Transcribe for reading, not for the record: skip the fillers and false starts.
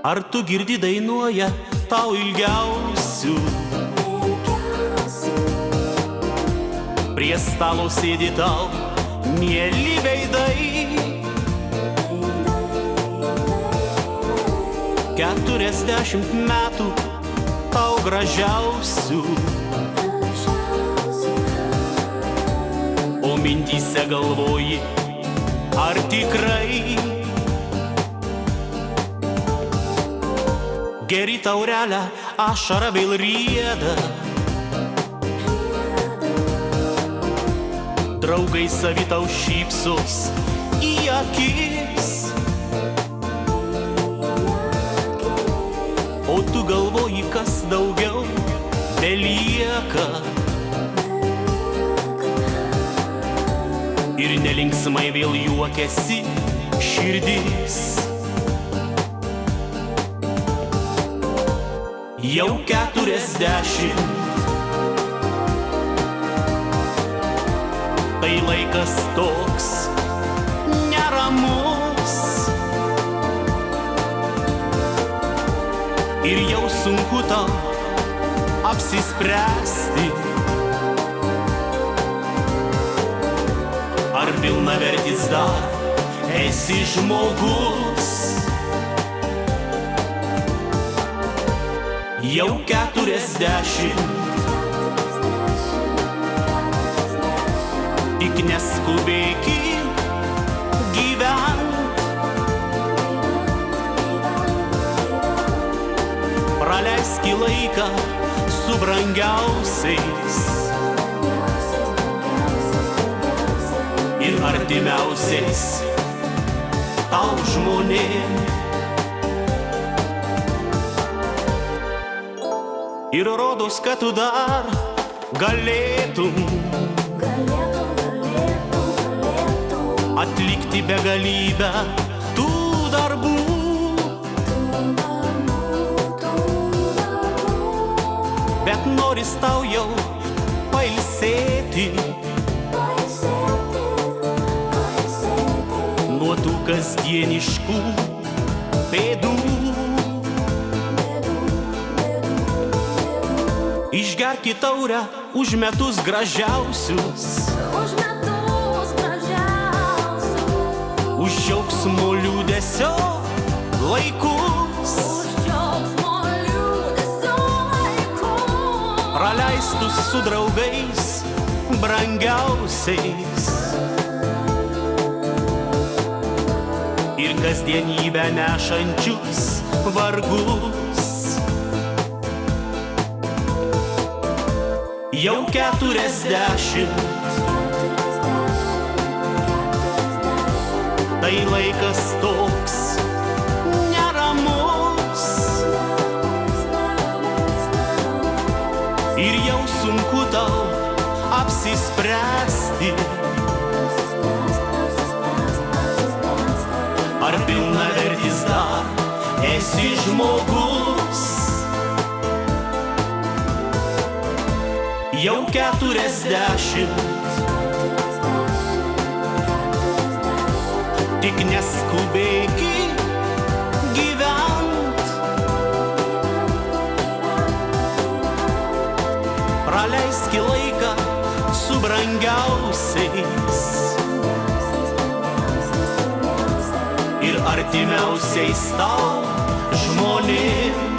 Ar tu girdi dainuoja tau ilgiausių? Prie stalo sėdi tau mieli veidai. 40 metų tau gražiausių, o mintyse galvoji, ar tikrai geri taurelę, ašara vėl rieda. Draugai savi tau šypsos į akis, o tu galvoji, kas daugiau belieka. Ir nelinksmai vėl juokiasi širdis. Jau 40, tai laikas toks neramus, ir jau sunku tau apsispręsti, ar pilnavertis dar esi žmogus. Jau 40, tik neskubėki gyvent, praleiski laiką su brangiausiais ir artimiausiais tau žmonėm. Ir rodos, kad tu dar galėtum atlikti begalybę tų darbų, bet noris tau jau pailsėti nuo tų kasdieniškų bėdų. Išgerki taurę už metus gražiausius, už džiaugsmo liūdesio laikus, praleistus su draugais brangiausiais ir kasdienybę nešančius vargus. Jau 40, tai laikas toks neramus, ir jau sunku tau apsispręsti, ar pilnavertis dar esi žmogus. Jau 40, tik neskubėki gyvent, praleiski laiką su brangiausiais ir artimiausiais tau žmonėm.